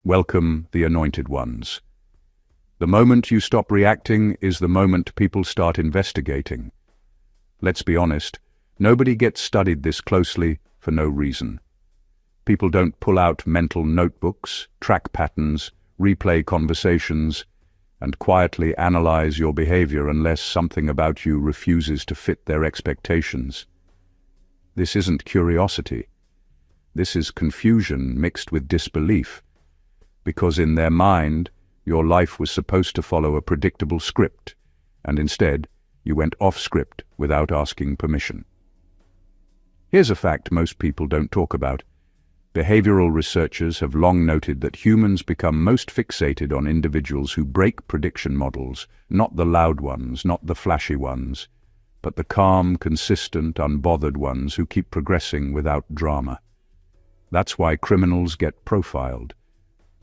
Welcome, the anointed ones. The moment you stop reacting is the moment people start investigating. Let's be honest, nobody gets studied this closely for no reason. People don't pull out mental notebooks, track patterns, replay conversations, and quietly analyze your behavior unless something about you refuses to fit their expectations. This isn't curiosity. This is confusion mixed with disbelief, because in their mind, your life was supposed to follow a predictable script, and instead, you went off script without asking permission. Here's a fact most people don't talk about. Behavioral researchers have long noted that humans become most fixated on individuals who break prediction models, not the loud ones, not the flashy ones, but the calm, consistent, unbothered ones who keep progressing without drama. That's why criminals get profiled.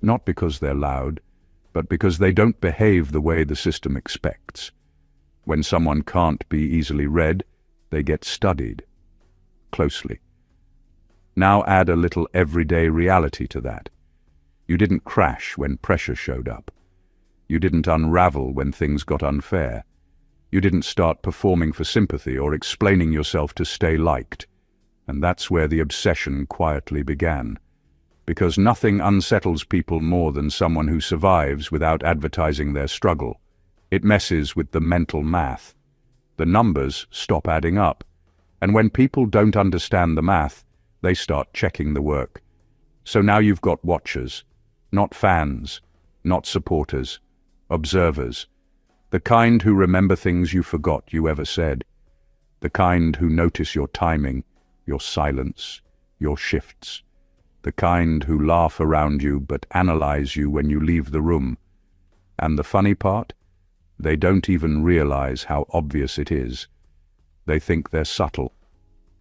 Not because they're loud, but because they don't behave the way the system expects. When someone can't be easily read, they get studied closely. Now add a little everyday reality to that. You didn't crash when pressure showed up. You didn't unravel when things got unfair. You didn't start performing for sympathy or explaining yourself to stay liked. And that's where the obsession quietly began. Because nothing unsettles people more than someone who survives without advertising their struggle. It messes with the mental math. The numbers stop adding up. And when people don't understand the math, they start checking the work. So now you've got watchers, not fans, not supporters, observers. The kind who remember things you forgot you ever said. The kind who notice your timing, your silence, your shifts. The kind who laugh around you but analyze you when you leave the room. And the funny part? They don't even realize how obvious it is. They think they're subtle.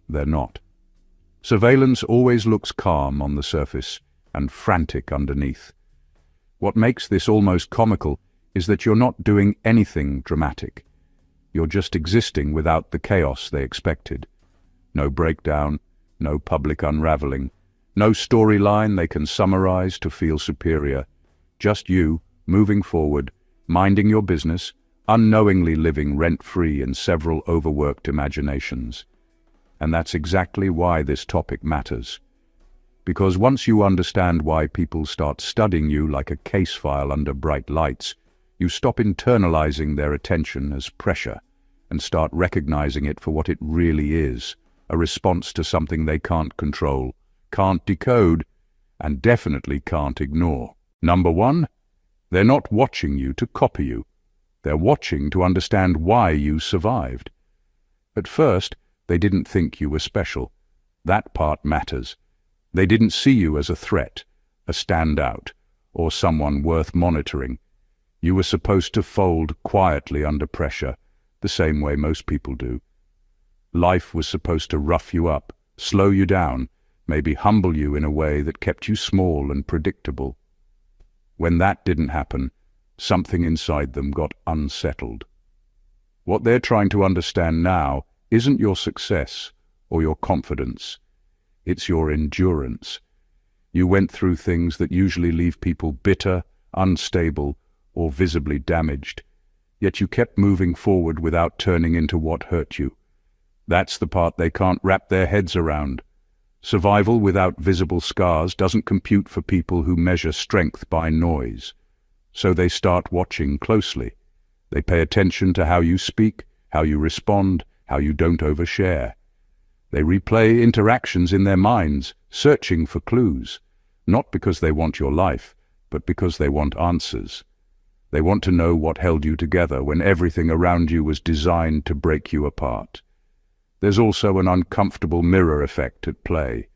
They're not. Surveillance always looks calm on the surface and frantic underneath. What makes this almost comical is that you're not doing anything dramatic. You're just existing without the chaos they expected. No breakdown, no public unraveling, no storyline they can summarize to feel superior. Just you, moving forward, minding your business, unknowingly living rent-free in several overworked imaginations. And that's exactly why this topic matters. Because once you understand why people start studying you like a case file under bright lights, you stop internalizing their attention as pressure and start recognizing it for what it really is, a response to something they can't control, can't decode, and definitely can't ignore. Number one, they're not watching you to copy you. They're watching to understand why you survived. At first, they didn't think you were special. That part matters. They didn't see you as a threat, a standout, or someone worth monitoring. You were supposed to fold quietly under pressure, the same way most people do. Life was supposed to rough you up, slow you down, maybe humble you in a way that kept you small and predictable. When that didn't happen, something inside them got unsettled. What they're trying to understand now isn't your success or your confidence. It's your endurance. You went through things that usually leave people bitter, unstable, or visibly damaged. Yet you kept moving forward without turning into what hurt you. That's the part they can't wrap their heads around. Survival without visible scars doesn't compute for people who measure strength by noise. So they start watching closely. They pay attention to how you speak, how you respond, how you don't overshare. They replay interactions in their minds, searching for clues, not because they want your life, but because they want answers. They want to know what held you together when everything around you was designed to break you apart. There's also an uncomfortable mirror effect at play.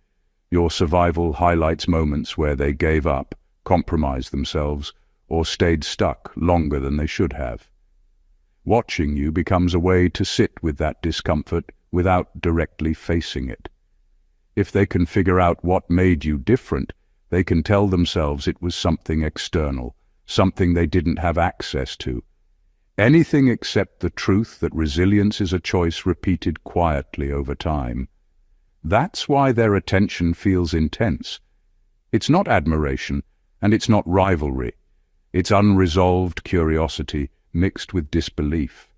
Your survival highlights moments where they gave up, compromised themselves, or stayed stuck longer than they should have. Watching you becomes a way to sit with that discomfort without directly facing it. If they can figure out what made you different, they can tell themselves it was something external, something they didn't have access to. Anything except the truth that resilience is a choice repeated quietly over time. That's why their attention feels intense. It's not admiration, And it's not rivalry. It's unresolved curiosity mixed with disbelief.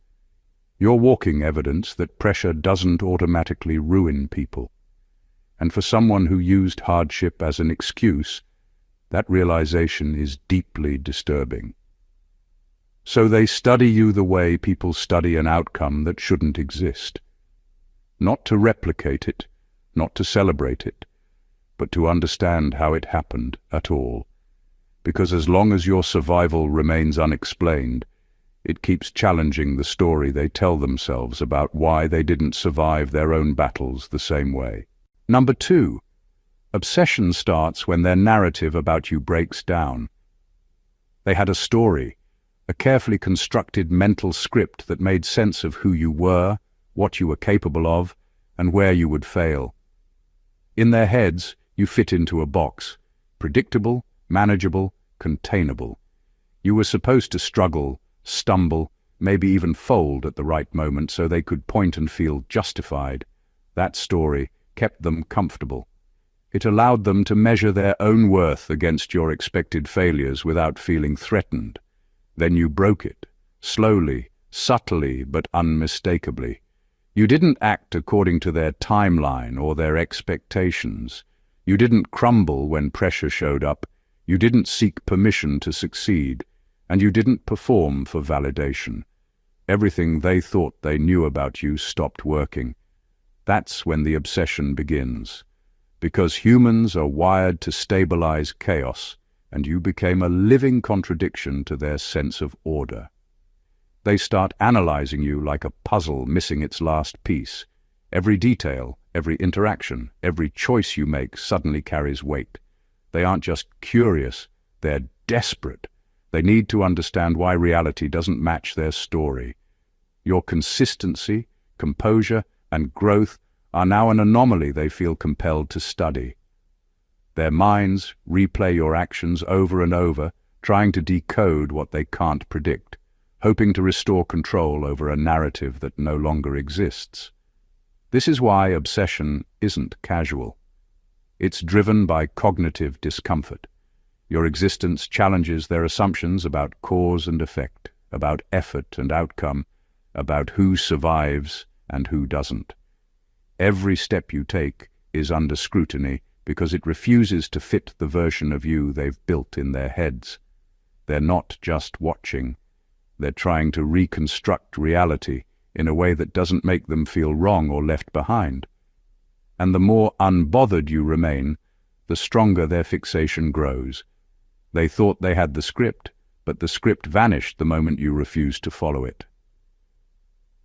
You're walking evidence that pressure doesn't automatically ruin people. And for someone who used hardship as an excuse, that realization is deeply disturbing. So they study you the way people study an outcome that shouldn't exist. Not to replicate it, not to celebrate it, but to understand how it happened at all. Because as long as your survival remains unexplained, it keeps challenging the story they tell themselves about why they didn't survive their own battles the same way. Number 2, obsession starts when their narrative about you breaks down. They had a story, a carefully constructed mental script that made sense of who you were, what you were capable of, and where you would fail. In their heads, you fit into a box, predictable, manageable, containable. You were supposed to struggle, stumble, maybe even fold at the right moment so they could point and feel justified. That story kept them comfortable. It allowed them to measure their own worth against your expected failures without feeling threatened. Then you broke it, slowly, subtly, but unmistakably. You didn't act according to their timeline or their expectations. You didn't crumble when pressure showed up. You didn't seek permission to succeed, and you didn't perform for validation. Everything they thought they knew about you stopped working. That's when the obsession begins. Because humans are wired to stabilize chaos, and you became a living contradiction to their sense of order. They start analyzing you like a puzzle missing its last piece. Every detail, every interaction, every choice you make suddenly carries weight. They aren't just curious, they're desperate. They need to understand why reality doesn't match their story. Your consistency, composure, and growth are now an anomaly they feel compelled to study. Their minds replay your actions over and over, trying to decode what they can't predict, hoping to restore control over a narrative that no longer exists. This is why obsession isn't casual. It's driven by cognitive discomfort. Your existence challenges their assumptions about cause and effect, about effort and outcome, about who survives and who doesn't. Every step you take is under scrutiny because it refuses to fit the version of you they've built in their heads. They're not just watching. They're trying to reconstruct reality in a way that doesn't make them feel wrong or left behind. And the more unbothered you remain, the stronger their fixation grows. They thought they had the script, but the script vanished the moment you refused to follow it.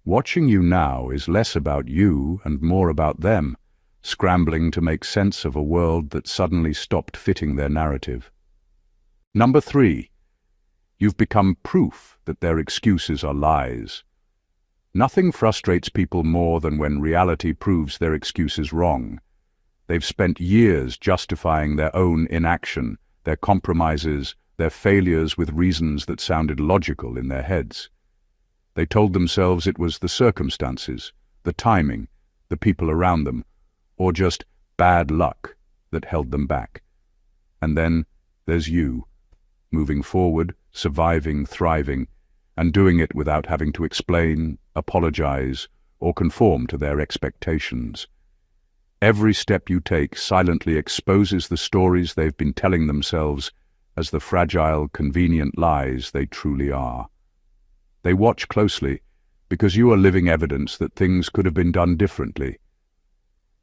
Watching you now is less about you and more about them, scrambling to make sense of a world that suddenly stopped fitting their narrative. Number 3, you've become proof that their excuses are lies. Nothing frustrates people more than when reality proves their excuses wrong. They've spent years justifying their own inaction, their compromises, their failures with reasons that sounded logical in their heads. They told themselves it was the circumstances, the timing, the people around them, or just bad luck that held them back. And then there's you, moving forward, surviving, thriving, and doing it without having to explain, apologize, or conform to their expectations. Every step you take silently exposes the stories they've been telling themselves as the fragile, convenient lies they truly are. They watch closely because you are living evidence that things could have been done differently.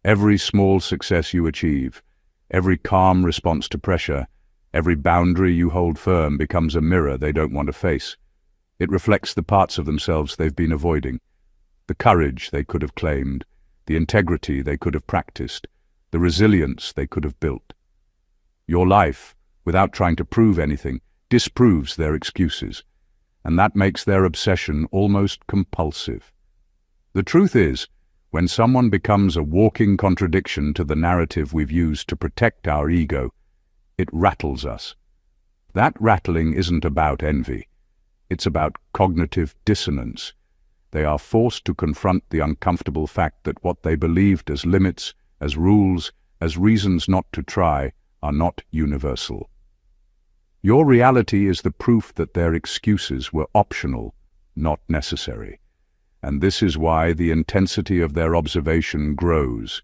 Every small success you achieve, every calm response to pressure, every boundary you hold firm becomes a mirror they don't want to face. It reflects the parts of themselves they've been avoiding, the courage they could have claimed, the integrity they could have practiced, the resilience they could have built. Your life, without trying to prove anything, disproves their excuses, and that makes their obsession almost compulsive. The truth is, when someone becomes a walking contradiction to the narrative we've used to protect our ego, it rattles us. That rattling isn't about envy. It's about cognitive dissonance. They are forced to confront the uncomfortable fact that what they believed as limits, as rules, as reasons not to try, are not universal. Your reality is the proof that their excuses were optional, not necessary. And this is why the intensity of their observation grows.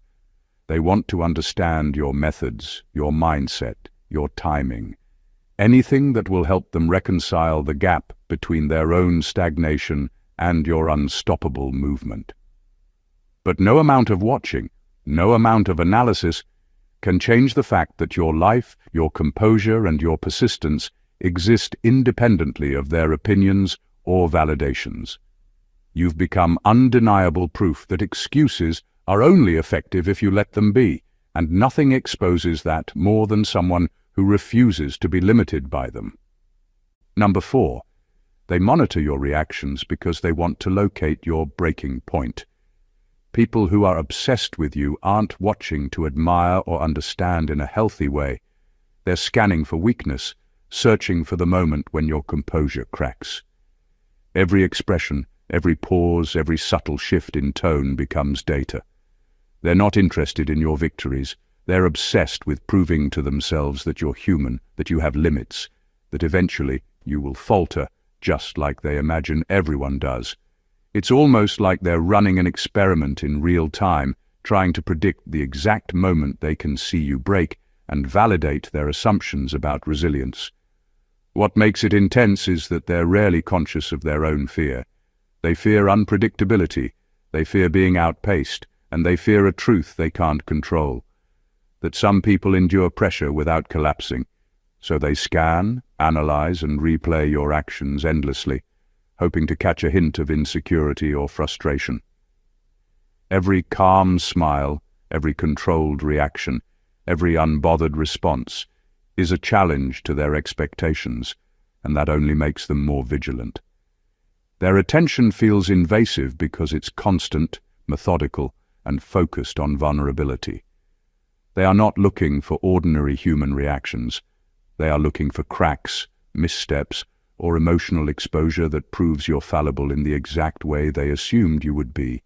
They want to understand your methods, your mindset, your timing. Anything that will help them reconcile the gap between their own stagnation and your unstoppable movement. But no amount of watching, no amount of analysis can change the fact that your life, your composure, and your persistence exist independently of their opinions or validations. You've become undeniable proof that excuses are only effective if you let them be, and nothing exposes that more than someone who refuses to be limited by them. Number 4, they monitor your reactions because they want to locate your breaking point. People who are obsessed with you aren't watching to admire or understand in a healthy way. They're scanning for weakness, searching for the moment when your composure cracks. Every expression, every pause, every subtle shift in tone becomes data. They're not interested in your victories. They're obsessed with proving to themselves that you're human, that you have limits, that eventually you will falter, just like they imagine everyone does. It's almost like they're running an experiment in real time, trying to predict the exact moment they can see you break and validate their assumptions about resilience. What makes it intense is that they're rarely conscious of their own fear. They fear unpredictability, they fear being outpaced, and they fear a truth they can't control. That some people endure pressure without collapsing, so they scan, analyze, and replay your actions endlessly, hoping to catch a hint of insecurity or frustration. Every calm smile, every controlled reaction, every unbothered response is a challenge to their expectations, and that only makes them more vigilant. Their attention feels invasive because it's constant, methodical, and focused on vulnerability. They are not looking for ordinary human reactions. They are looking for cracks, missteps, or emotional exposure that proves you're fallible in the exact way they assumed you would be.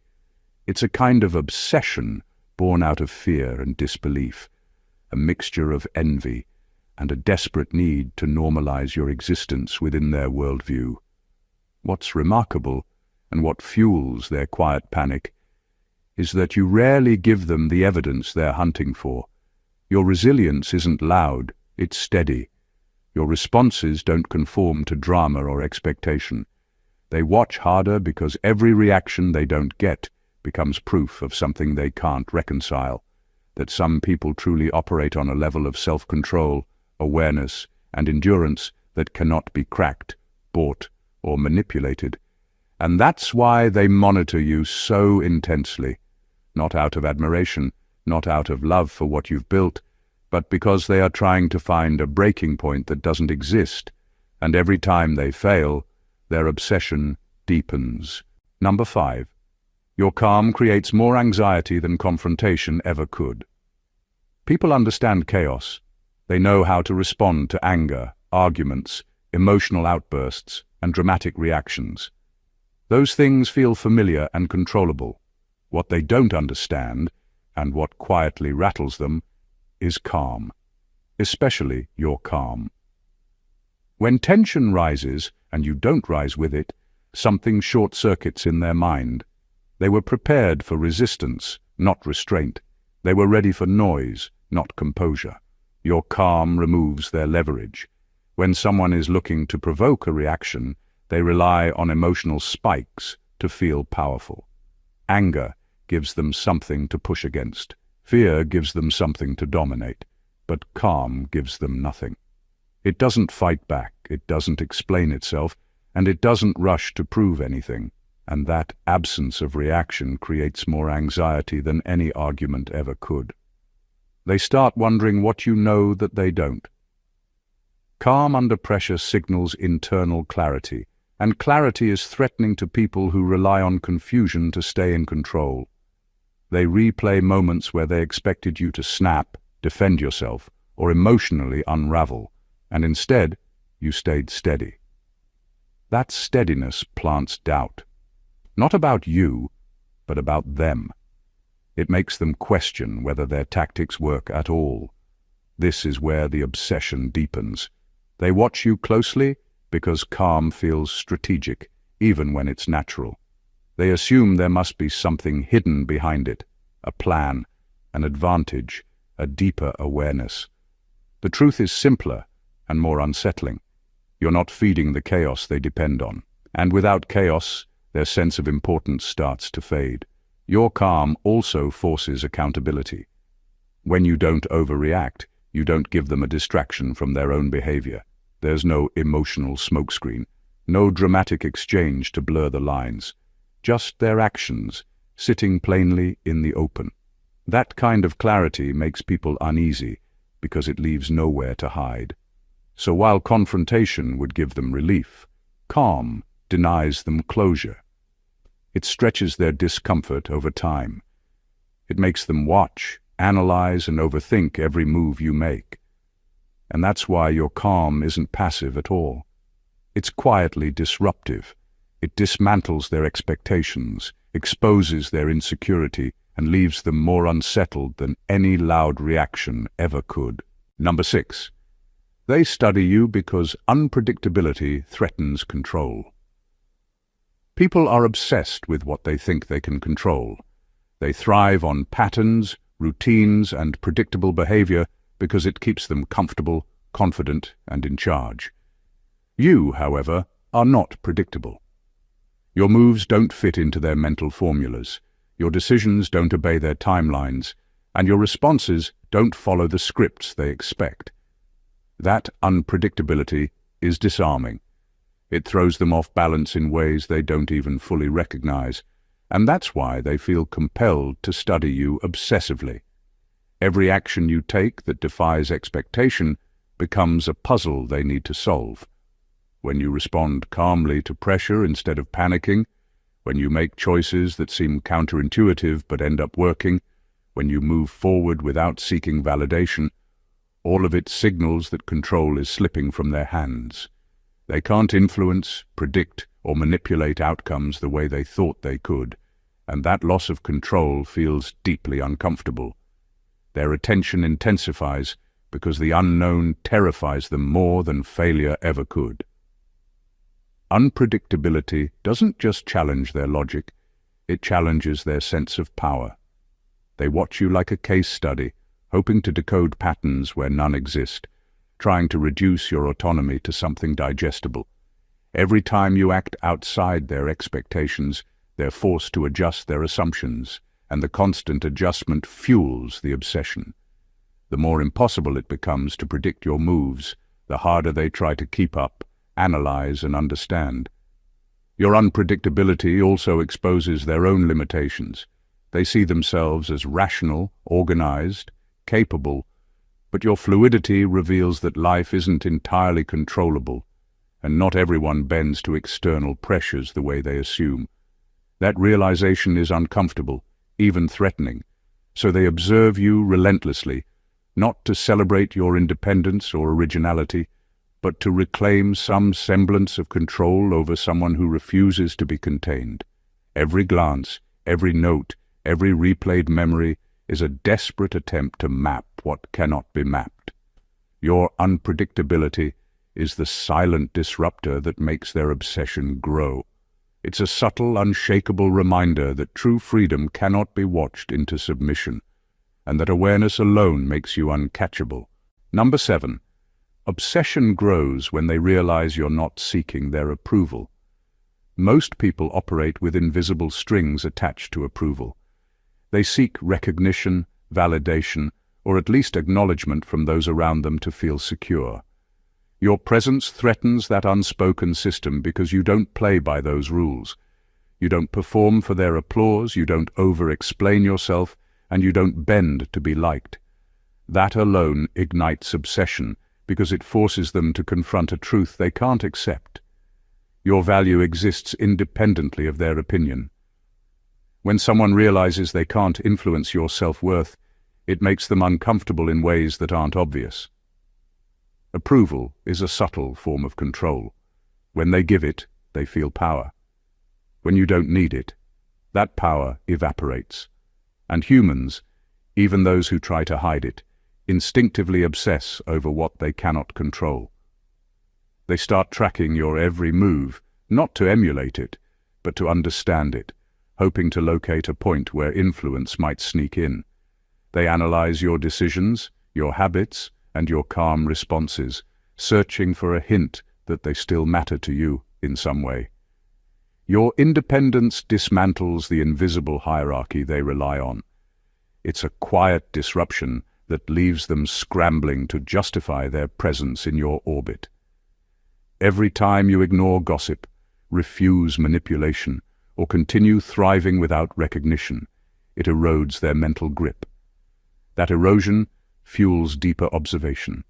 It's a kind of obsession born out of fear and disbelief, a mixture of envy and a desperate need to normalize your existence within their worldview. What's remarkable, and what fuels their quiet panic, is that you rarely give them the evidence they're hunting for. Your resilience isn't loud, it's steady. Your responses don't conform to drama or expectation. They watch harder because every reaction they don't get becomes proof of something they can't reconcile, that some people truly operate on a level of self-control, awareness, and endurance that cannot be cracked, bought, or manipulated. And that's why they monitor you so intensely, not out of admiration, not out of love for what you've built, but because they are trying to find a breaking point that doesn't exist, and every time they fail, their obsession deepens. Number 5. Your calm creates more anxiety than confrontation ever could. People understand chaos. They know how to respond to anger, arguments, emotional outbursts, and dramatic reactions. Those things feel familiar and controllable. What they don't understand, and what quietly rattles them, is calm, especially your calm. When tension rises, and you don't rise with it, something short-circuits in their mind. They were prepared for resistance, not restraint. They were ready for noise, not composure. Your calm removes their leverage. When someone is looking to provoke a reaction, they rely on emotional spikes to feel powerful. Anger gives them something to push against. Fear gives them something to dominate, but calm gives them nothing. It doesn't fight back, it doesn't explain itself, and it doesn't rush to prove anything. And that absence of reaction creates more anxiety than any argument ever could. They start wondering what you know that they don't. Calm under pressure signals internal clarity, and clarity is threatening to people who rely on confusion to stay in control. They replay moments where they expected you to snap, defend yourself, or emotionally unravel, and instead, you stayed steady. That steadiness plants doubt. Not about you, but about them. It makes them question whether their tactics work at all. This is where the obsession deepens. They watch you closely because calm feels strategic, even when it's natural. They assume there must be something hidden behind it, a plan, an advantage, a deeper awareness. The truth is simpler and more unsettling. You're not feeding the chaos they depend on. And without chaos, their sense of importance starts to fade. Your calm also forces accountability. When you don't overreact, you don't give them a distraction from their own behavior. There's no emotional smokescreen, no dramatic exchange to blur the lines. Just their actions, sitting plainly in the open. That kind of clarity makes people uneasy because it leaves nowhere to hide. So while confrontation would give them relief, calm denies them closure. It stretches their discomfort over time. It makes them watch, analyze, and overthink every move you make. And that's why your calm isn't passive at all. It's quietly disruptive. It dismantles their expectations, exposes their insecurity, and leaves them more unsettled than any loud reaction ever could. Number 6. They study you because unpredictability threatens control. People are obsessed with what they think they can control. They thrive on patterns, routines, and predictable behavior because it keeps them comfortable, confident, and in charge. You, however, are not predictable. Your moves don't fit into their mental formulas, your decisions don't obey their timelines, and your responses don't follow the scripts they expect. That unpredictability is disarming. It throws them off balance in ways they don't even fully recognize, and that's why they feel compelled to study you obsessively. Every action you take that defies expectation becomes a puzzle they need to solve. When you respond calmly to pressure instead of panicking, when you make choices that seem counterintuitive but end up working, when you move forward without seeking validation, all of it signals that control is slipping from their hands. They can't influence, predict, or manipulate outcomes the way they thought they could, and that loss of control feels deeply uncomfortable. Their attention intensifies because the unknown terrifies them more than failure ever could. Unpredictability doesn't just challenge their logic, it challenges their sense of power. They watch you like a case study, hoping to decode patterns where none exist, trying to reduce your autonomy to something digestible. Every time you act outside their expectations, they're forced to adjust their assumptions, and the constant adjustment fuels the obsession. The more impossible it becomes to predict your moves, the harder they try to keep up, analyze, and understand. Your unpredictability also exposes their own limitations. They see themselves as rational, organized, capable, but your fluidity reveals that life isn't entirely controllable, and not everyone bends to external pressures the way they assume. That realization is uncomfortable, even threatening, so they observe you relentlessly, not to celebrate your independence or originality, but to reclaim some semblance of control over someone who refuses to be contained. Every glance, every note, every replayed memory is a desperate attempt to map what cannot be mapped. Your unpredictability is the silent disruptor that makes their obsession grow. It's a subtle, unshakable reminder that true freedom cannot be watched into submission, and that awareness alone makes you uncatchable. Number 7. Obsession grows when they realize you're not seeking their approval. Most people operate with invisible strings attached to approval. They seek recognition, validation, or at least acknowledgement from those around them to feel secure. Your presence threatens that unspoken system because you don't play by those rules. You don't perform for their applause, you don't over-explain yourself, and you don't bend to be liked. That alone ignites obsession because it forces them to confront a truth they can't accept. Your value exists independently of their opinion. When someone realizes they can't influence your self-worth, it makes them uncomfortable in ways that aren't obvious. Approval is a subtle form of control. When they give it, they feel power. When you don't need it, that power evaporates. And humans, even those who try to hide it, instinctively obsess over what they cannot control. They start tracking your every move, not to emulate it, but to understand it, hoping to locate a point where influence might sneak in. They analyze your decisions, your habits, and your calm responses, searching for a hint that they still matter to you in some way. Your independence dismantles the invisible hierarchy they rely on. It's a quiet disruption that leaves them scrambling to justify their presence in your orbit. Every time you ignore gossip, refuse manipulation, or continue thriving without recognition, it erodes their mental grip. That erosion fuels deeper observation.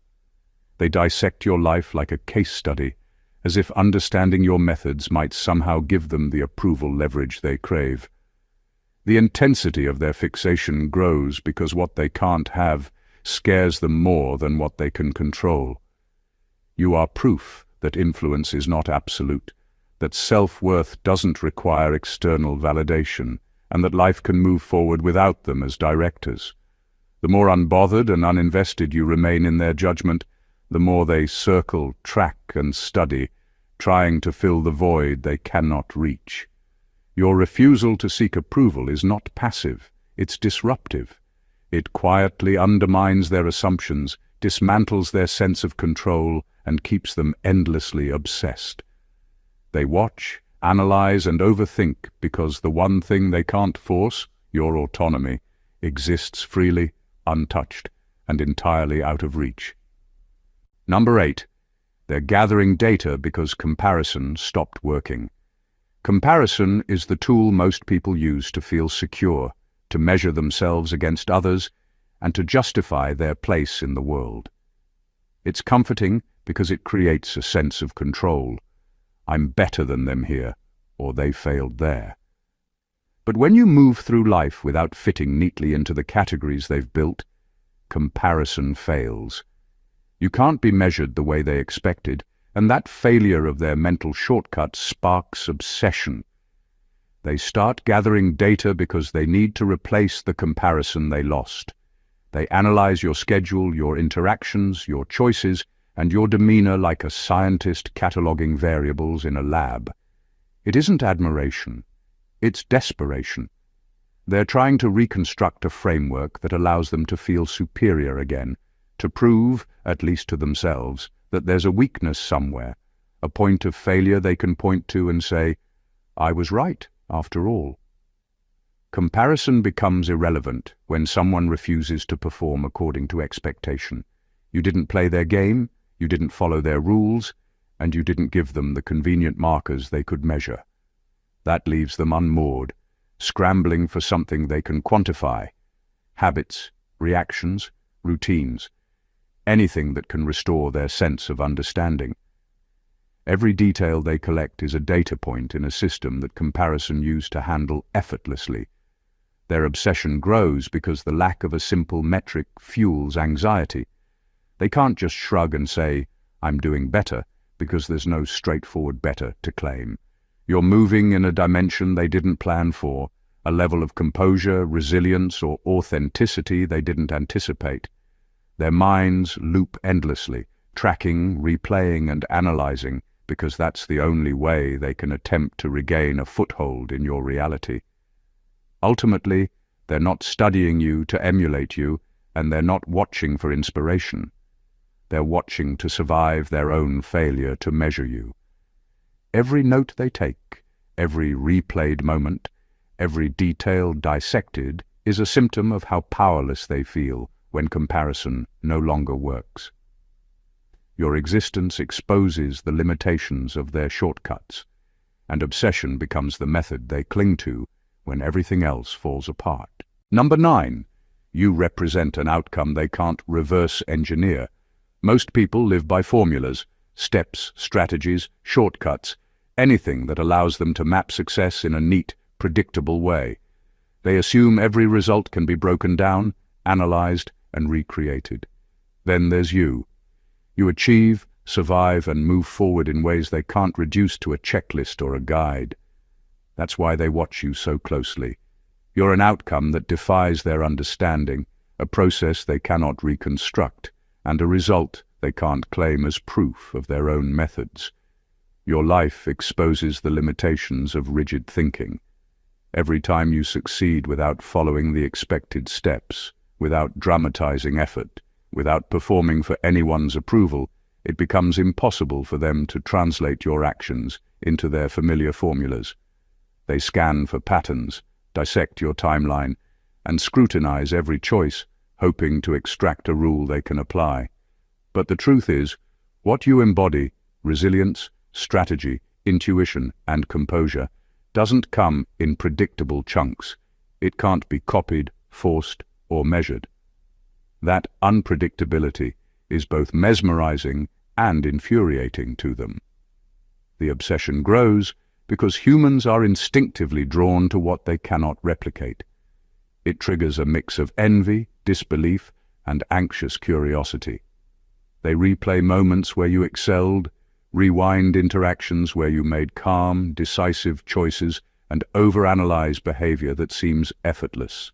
They dissect your life like a case study, as if understanding your methods might somehow give them the approval leverage they crave. The intensity of their fixation grows because what they can't have scares them more than what they can control. You are proof that influence is not absolute, that self-worth doesn't require external validation, and that life can move forward without them as directors. The more unbothered and uninvested you remain in their judgment, the more they circle, track, and study, trying to fill the void they cannot reach. Your refusal to seek approval is not passive, it's disruptive. It quietly undermines their assumptions, dismantles their sense of control, and keeps them endlessly obsessed. They watch, analyze, and overthink because the one thing they can't force, your autonomy, exists freely, untouched, and entirely out of reach. Number 8. They're gathering data because comparison stopped working. Comparison is the tool most people use to feel secure, to measure themselves against others, and to justify their place in the world. It's comforting because it creates a sense of control. I'm better than them here, or they failed there. But when you move through life without fitting neatly into the categories they've built, comparison fails. You can't be measured the way they expected, and that failure of their mental shortcut sparks obsession. They start gathering data because they need to replace the comparison they lost. They analyze your schedule, your interactions, your choices, and your demeanor like a scientist cataloging variables in a lab. It isn't admiration, it's desperation. They're trying to reconstruct a framework that allows them to feel superior again, to prove, at least to themselves, that there's a weakness somewhere, a point of failure they can point to and say, I was right, after all. Comparison becomes irrelevant when someone refuses to perform according to expectation. You didn't play their game, you didn't follow their rules, and you didn't give them the convenient markers they could measure. That leaves them unmoored, scrambling for something they can quantify. Habits, reactions, routines. Anything that can restore their sense of understanding. Every detail they collect is a data point in a system that comparison used to handle effortlessly. Their obsession grows because the lack of a simple metric fuels anxiety. They can't just shrug and say, I'm doing better, because there's no straightforward better to claim. You're moving in a dimension they didn't plan for, a level of composure, resilience, or authenticity they didn't anticipate. Their minds loop endlessly, tracking, replaying, and analyzing, because that's the only way they can attempt to regain a foothold in your reality. Ultimately, they're not studying you to emulate you, and they're not watching for inspiration. They're watching to survive their own failure to measure you. Every note they take, every replayed moment, every detail dissected is a symptom of how powerless they feel when comparison no longer works. Your existence exposes the limitations of their shortcuts, and obsession becomes the method they cling to when everything else falls apart. Number 9. You represent an outcome they can't reverse engineer. Most people live by formulas, steps, strategies, shortcuts, anything that allows them to map success in a neat, predictable way. They assume every result can be broken down, analyzed, and recreated. Then there's you. You achieve, survive, and move forward in ways they can't reduce to a checklist or a guide. That's why they watch you so closely. You're an outcome that defies their understanding, a process they cannot reconstruct, and a result they can't claim as proof of their own methods. Your life exposes the limitations of rigid thinking. Every time you succeed without following the expected steps, without dramatizing effort, without performing for anyone's approval, it becomes impossible for them to translate your actions into their familiar formulas. They scan for patterns, dissect your timeline, and scrutinize every choice, hoping to extract a rule they can apply. But the truth is, what you embody, resilience, strategy, intuition, and composure, doesn't come in predictable chunks. It can't be copied, forced, or measured. That unpredictability is both mesmerizing and infuriating to them. The obsession grows because humans are instinctively drawn to what they cannot replicate. It triggers a mix of envy, disbelief, and anxious curiosity. They replay moments where you excelled, rewind interactions where you made calm, decisive choices, and overanalyze behavior that seems effortless.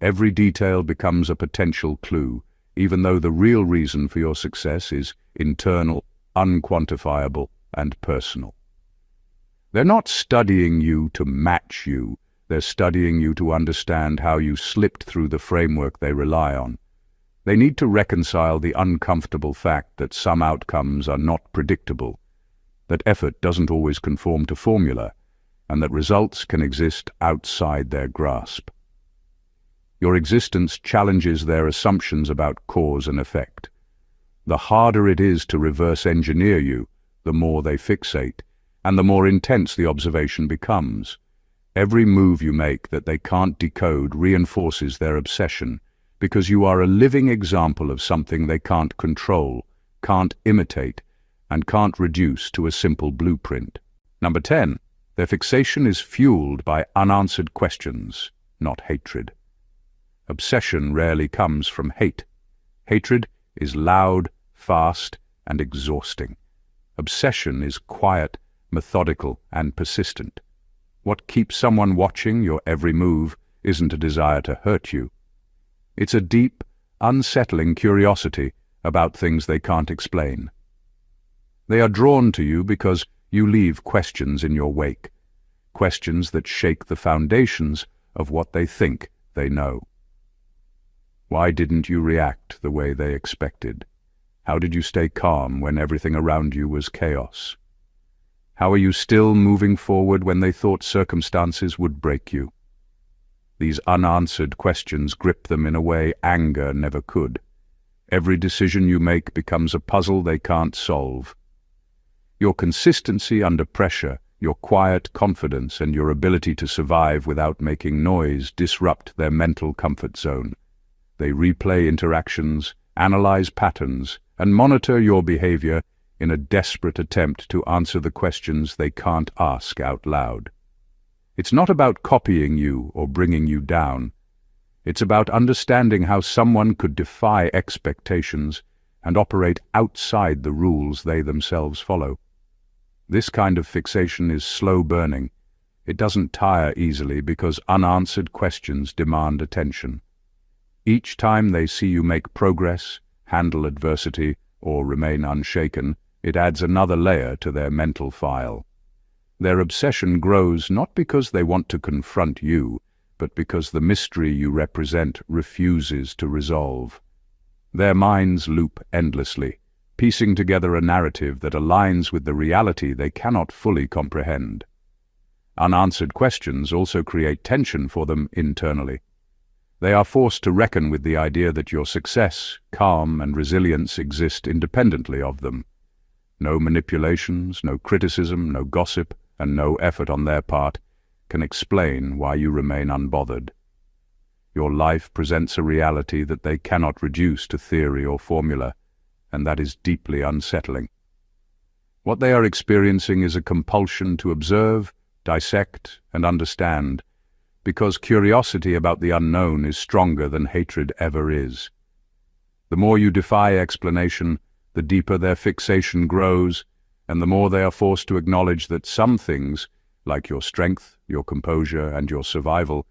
Every detail becomes a potential clue, even though the real reason for your success is internal, unquantifiable, and personal. They're not studying you to match you. They're studying you to understand how you slipped through the framework they rely on. They need to reconcile the uncomfortable fact that some outcomes are not predictable, that effort doesn't always conform to formula, and that results can exist outside their grasp. Your existence challenges their assumptions about cause and effect. The harder it is to reverse engineer you, the more they fixate, and the more intense the observation becomes. Every move you make that they can't decode reinforces their obsession, because you are a living example of something they can't control, can't imitate, and can't reduce to a simple blueprint. Number 10. Their fixation is fueled by unanswered questions, not hatred. Obsession rarely comes from hate. Hatred is loud, fast, and exhausting. Obsession is quiet, methodical, and persistent. What keeps someone watching your every move isn't a desire to hurt you. It's a deep, unsettling curiosity about things they can't explain. They are drawn to you because you leave questions in your wake, questions that shake the foundations of what they think they know. Why didn't you react the way they expected? How did you stay calm when everything around you was chaos? How are you still moving forward when they thought circumstances would break you? These unanswered questions grip them in a way anger never could. Every decision you make becomes a puzzle they can't solve. Your consistency under pressure, your quiet confidence, and your ability to survive without making noise disrupt their mental comfort zone. They replay interactions, analyze patterns, and monitor your behavior in a desperate attempt to answer the questions they can't ask out loud. It's not about copying you or bringing you down. It's about understanding how someone could defy expectations and operate outside the rules they themselves follow. This kind of fixation is slow burning. It doesn't tire easily because unanswered questions demand attention. Each time they see you make progress, handle adversity, or remain unshaken, it adds another layer to their mental file. Their obsession grows not because they want to confront you, but because the mystery you represent refuses to resolve. Their minds loop endlessly, piecing together a narrative that aligns with the reality they cannot fully comprehend. Unanswered questions also create tension for them internally. They are forced to reckon with the idea that your success, calm, and resilience exist independently of them. No manipulations, no criticism, no gossip, and no effort on their part can explain why you remain unbothered. Your life presents a reality that they cannot reduce to theory or formula, and that is deeply unsettling. What they are experiencing is a compulsion to observe, dissect, and understand, because curiosity about the unknown is stronger than hatred ever is. The more you defy explanation, the deeper their fixation grows, and the more they are forced to acknowledge that some things, like your strength, your composure, and your survival,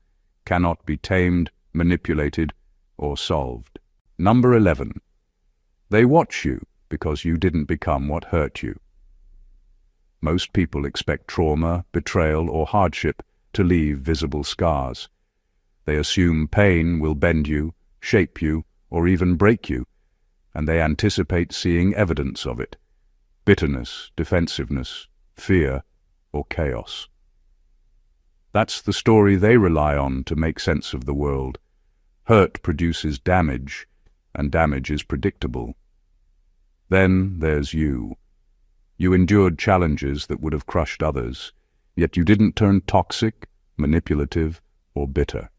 cannot be tamed, manipulated, or solved. Number 11. They watch you because you didn't become what hurt you. Most people expect trauma, betrayal, or hardship to leave visible scars. They assume pain will bend you, shape you, or even break you, and they anticipate seeing evidence of it: bitterness, defensiveness, fear, or chaos. That's the story they rely on to make sense of the world. Hurt produces damage, and damage is predictable. Then there's you. You endured challenges that would have crushed others, yet you didn't turn toxic, manipulative, or bitter.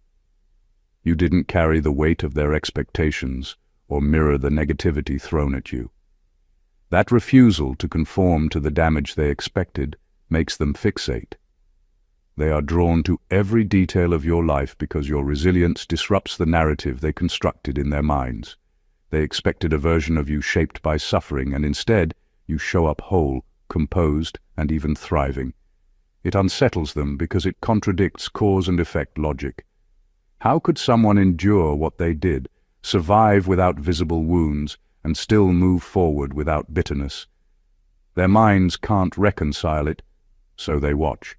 You didn't carry the weight of their expectations or mirror the negativity thrown at you. That refusal to conform to the damage they expected makes them fixate. They are drawn to every detail of your life because your resilience disrupts the narrative they constructed in their minds. They expected a version of you shaped by suffering, and instead you show up whole, composed, and even thriving. It unsettles them because it contradicts cause and effect logic. How could someone endure what they did, survive without visible wounds, and still move forward without bitterness? Their minds can't reconcile it, so they watch.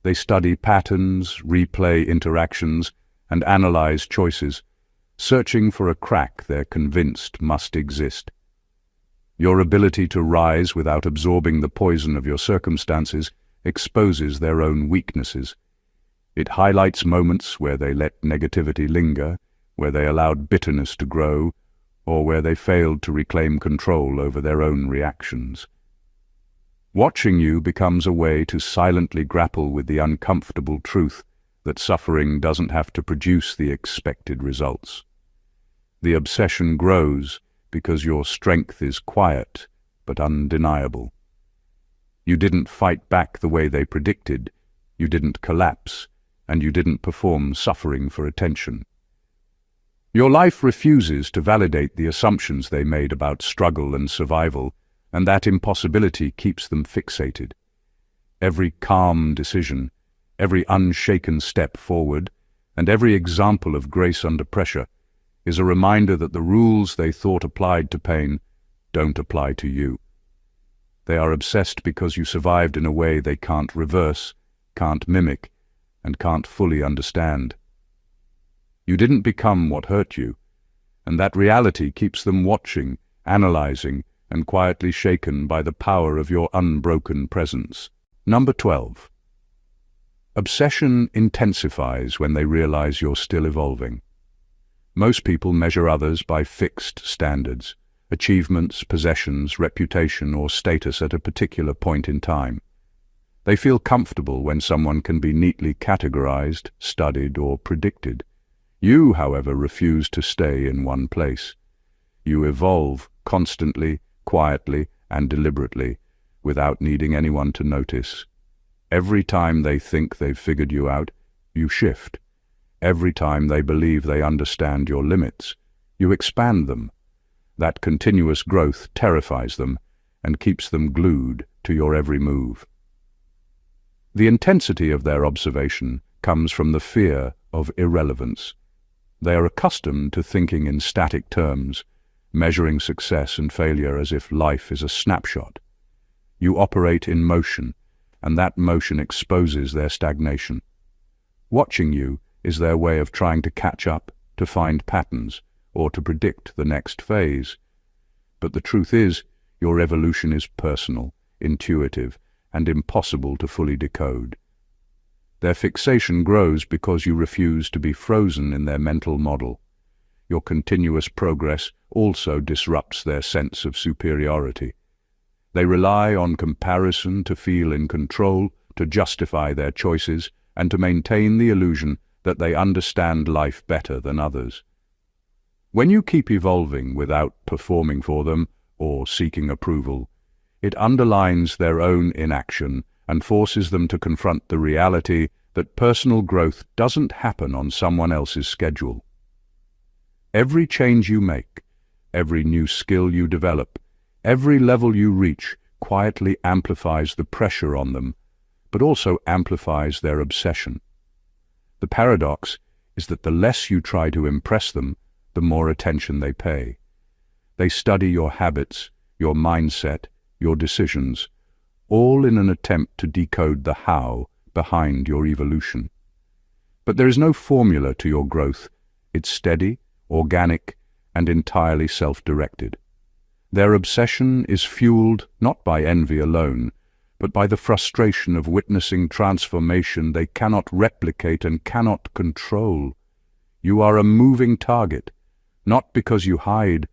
They study patterns, replay interactions, and analyze choices, searching for a crack they're convinced must exist. Your ability to rise without absorbing the poison of your circumstances exposes their own weaknesses. It highlights moments where they let negativity linger, where they allowed bitterness to grow, or where they failed to reclaim control over their own reactions. Watching you becomes a way to silently grapple with the uncomfortable truth that suffering doesn't have to produce the expected results. The obsession grows because your strength is quiet but undeniable. You didn't fight back the way they predicted, you didn't collapse, and you didn't perform suffering for attention. Your life refuses to validate the assumptions they made about struggle and survival, and that impossibility keeps them fixated. Every calm decision, every unshaken step forward, and every example of grace under pressure is a reminder that the rules they thought applied to pain don't apply to you. They are obsessed because you survived in a way they can't reverse, can't mimic, and can't fully understand. You didn't become what hurt you, and that reality keeps them watching, analyzing, and quietly shaken by the power of your unbroken presence. Number 12. Obsession intensifies when they realize you're still evolving. Most people measure others by fixed standards: achievements, possessions, reputation, or status at a particular point in time. They feel comfortable when someone can be neatly categorized, studied, or predicted. You, however, refuse to stay in one place. You evolve constantly, quietly, and deliberately, without needing anyone to notice. Every time they think they've figured you out, you shift. Every time they believe they understand your limits, you expand them. That continuous growth terrifies them and keeps them glued to your every move. The intensity of their observation comes from the fear of irrelevance. They are accustomed to thinking in static terms, measuring success and failure as if life is a snapshot. You operate in motion, and that motion exposes their stagnation. Watching you is their way of trying to catch up, to find patterns, or to predict the next phase. But the truth is, your evolution is personal, intuitive, and impossible to fully decode. Their fixation grows because you refuse to be frozen in their mental model. Your continuous progress also disrupts their sense of superiority. They rely on comparison to feel in control, to justify their choices, and to maintain the illusion that they understand life better than others. When you keep evolving without performing for them or seeking approval, it underlines their own inaction and forces them to confront the reality that personal growth doesn't happen on someone else's schedule. Every change you make, every new skill you develop, every level you reach quietly amplifies the pressure on them, but also amplifies their obsession. The paradox is that the less you try to impress them, the more attention they pay. They study your habits, your mindset, your decisions, all in an attempt to decode the how behind your evolution. But there is no formula to your growth. It's steady, organic, and entirely self-directed. Their obsession is fueled not by envy alone, but by the frustration of witnessing transformation they cannot replicate and cannot control. You are a moving target, not because you hide,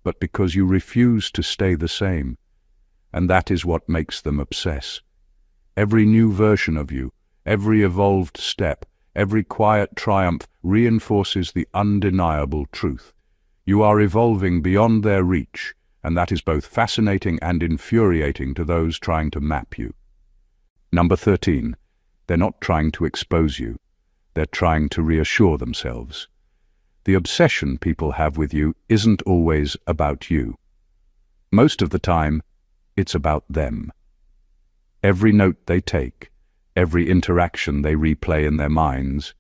but because you refuse to stay the same. And that is what makes them obsess. Every new version of you, every evolved step, every quiet triumph reinforces the undeniable truth. You are evolving beyond their reach, and that is both fascinating and infuriating to those trying to map you. Number 13. They're not trying to expose you. They're trying to reassure themselves. The obsession people have with you isn't always about you. Most of the time, it's about them. Every note they take, every interaction they replay in their minds,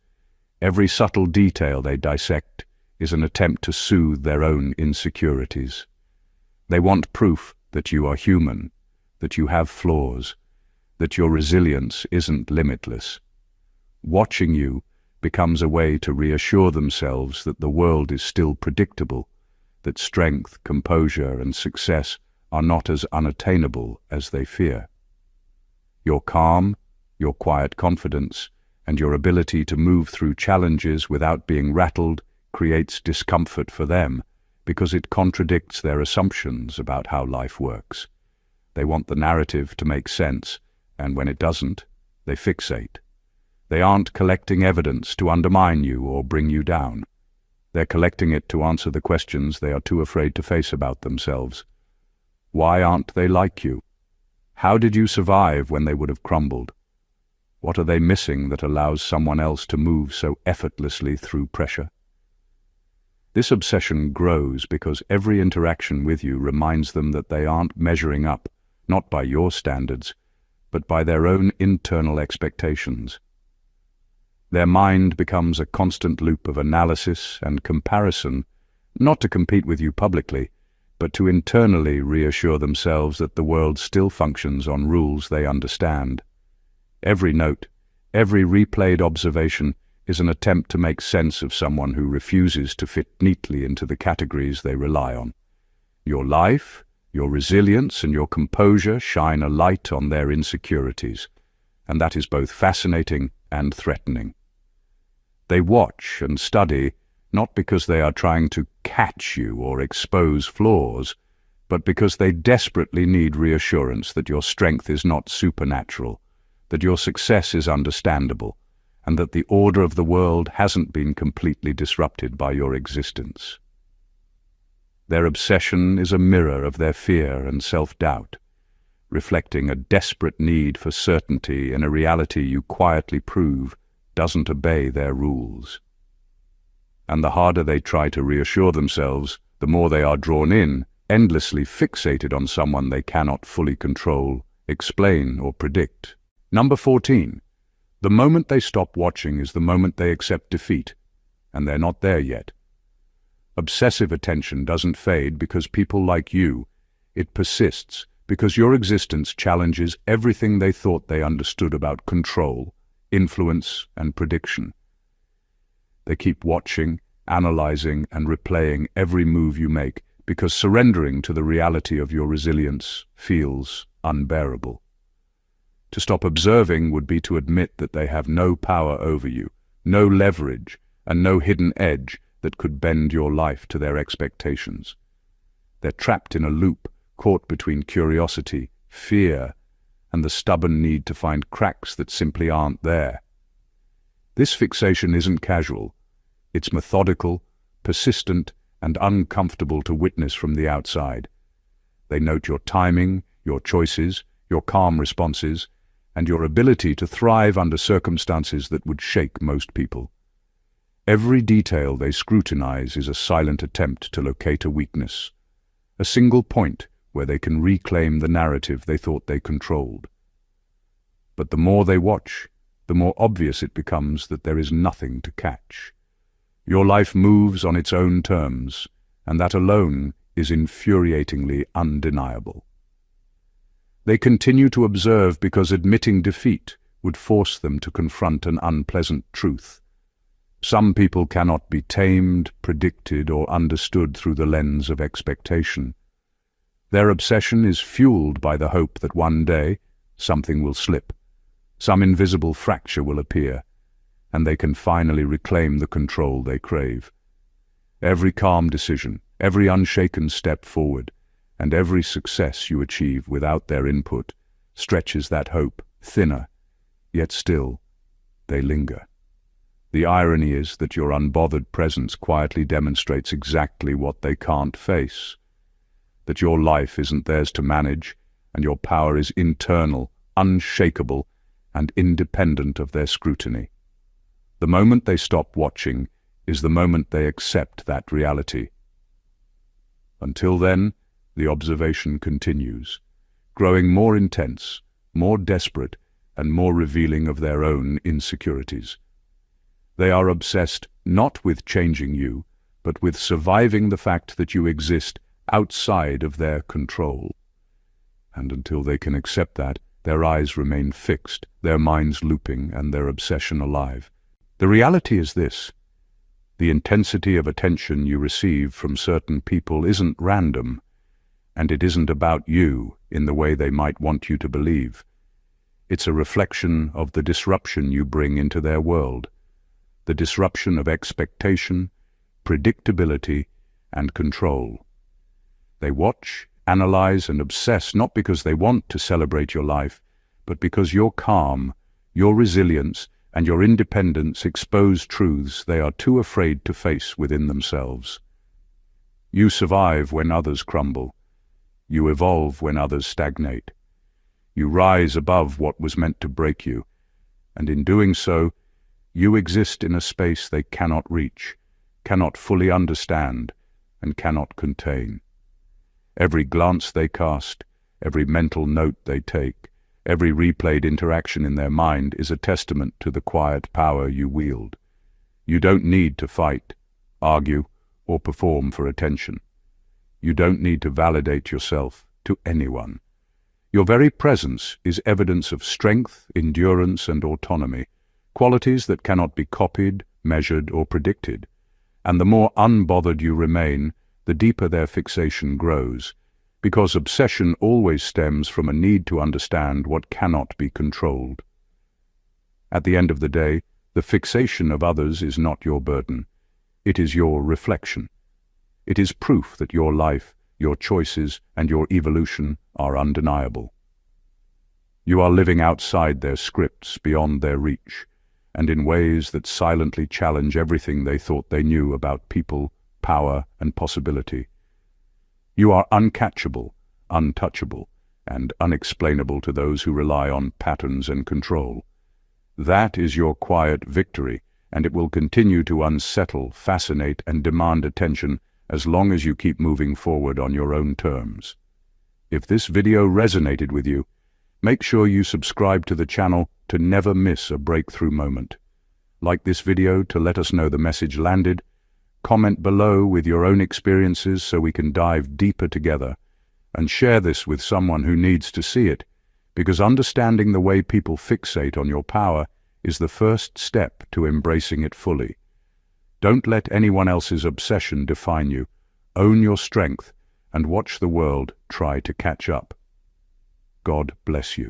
every subtle detail they dissect is an attempt to soothe their own insecurities. They want proof that you are human, that you have flaws, that your resilience isn't limitless. Watching you becomes a way to reassure themselves that the world is still predictable, that strength, composure, and success are not as unattainable as they fear. Your calm, your quiet confidence, and your ability to move through challenges without being rattled creates discomfort for them because it contradicts their assumptions about how life works. They want the narrative to make sense, and when it doesn't, they fixate. They aren't collecting evidence to undermine you or bring you down. They're collecting it to answer the questions they are too afraid to face about themselves. Why aren't they like you? How did you survive when they would have crumbled? What are they missing that allows someone else to move so effortlessly through pressure? This obsession grows because every interaction with you reminds them that they aren't measuring up, not by your standards, but by their own internal expectations. Their mind becomes a constant loop of analysis and comparison, not to compete with you publicly, but to internally reassure themselves that the world still functions on rules they understand. Every note, every replayed observation is an attempt to make sense of someone who refuses to fit neatly into the categories they rely on. Your life, your resilience, and your composure shine a light on their insecurities, and that is both fascinating and threatening. They watch and study not because they are trying to catch you or expose flaws, but because they desperately need reassurance that your strength is not supernatural, that your success is understandable, and that the order of the world hasn't been completely disrupted by your existence. Their obsession is a mirror of their fear and self-doubt, reflecting a desperate need for certainty in a reality you quietly prove doesn't obey their rules. And the harder they try to reassure themselves, the more they are drawn in, endlessly fixated on someone they cannot fully control, explain, or predict. Number 14. The moment they stop watching is the moment they accept defeat, and they're not there yet. Obsessive attention doesn't fade because people like you. It persists because your existence challenges everything they thought they understood about control, influence, and prediction. They keep watching, analyzing, and replaying every move you make because surrendering to the reality of your resilience feels unbearable. To stop observing would be to admit that they have no power over you, no leverage, and no hidden edge that could bend your life to their expectations. They're trapped in a loop, caught between curiosity, fear, and the stubborn need to find cracks that simply aren't there. This fixation isn't casual. It's methodical, persistent, and uncomfortable to witness from the outside. They note your timing, your choices, your calm responses, and your ability to thrive under circumstances that would shake most people. Every detail they scrutinize is a silent attempt to locate a weakness, a single point where they can reclaim the narrative they thought they controlled. But the more they watch, the more obvious it becomes that there is nothing to catch. Your life moves on its own terms, and that alone is infuriatingly undeniable. They continue to observe because admitting defeat would force them to confront an unpleasant truth. Some people cannot be tamed, predicted, or understood through the lens of expectation. Their obsession is fueled by the hope that one day something will slip, some invisible fracture will appear, and they can finally reclaim the control they crave. Every calm decision, every unshaken step forward, and every success you achieve without their input stretches that hope thinner, yet still they linger. The irony is that your unbothered presence quietly demonstrates exactly what they can't face. That your life isn't theirs to manage, and your power is internal, unshakable, and independent of their scrutiny. The moment they stop watching is the moment they accept that reality. Until then, the observation continues, growing more intense, more desperate, and more revealing of their own insecurities. They are obsessed not with changing you, but with surviving the fact that you exist outside of their control. And until they can accept that, their eyes remain fixed, their minds looping, and their obsession alive. The reality is this: the intensity of attention you receive from certain people isn't random, and it isn't about you in the way they might want you to believe. It's a reflection of the disruption you bring into their world, the disruption of expectation, predictability, and control. They watch, analyze, and obsess not because they want to celebrate your life, but because your calm, your resilience, and your independence expose truths they are too afraid to face within themselves. You survive when others crumble. You evolve when others stagnate. You rise above what was meant to break you, and in doing so, you exist in a space they cannot reach, cannot fully understand, and cannot contain. Every glance they cast, every mental note they take, every replayed interaction in their mind is a testament to the quiet power you wield. You don't need to fight, argue, or perform for attention. You don't need to validate yourself to anyone. Your very presence is evidence of strength, endurance, and autonomy, qualities that cannot be copied, measured, or predicted. And the more unbothered you remain, the deeper their fixation grows, because obsession always stems from a need to understand what cannot be controlled. At the end of the day, the fixation of others is not your burden. It is your reflection. It is proof that your life, your choices, and your evolution are undeniable. You are living outside their scripts, beyond their reach, and in ways that silently challenge everything they thought they knew about people, power, and possibility. You are uncatchable, untouchable, and unexplainable to those who rely on patterns and control. That is your quiet victory, and it will continue to unsettle, fascinate, and demand attention as long as you keep moving forward on your own terms. If this video resonated with you, make sure you subscribe to the channel to never miss a breakthrough moment. Like this video to let us know the message landed. Comment below with your own experiences so we can dive deeper together. And share this with someone who needs to see it, because understanding the way people fixate on your power is the first step to embracing it fully. Don't let anyone else's obsession define you. Own your strength and watch the world try to catch up. God bless you.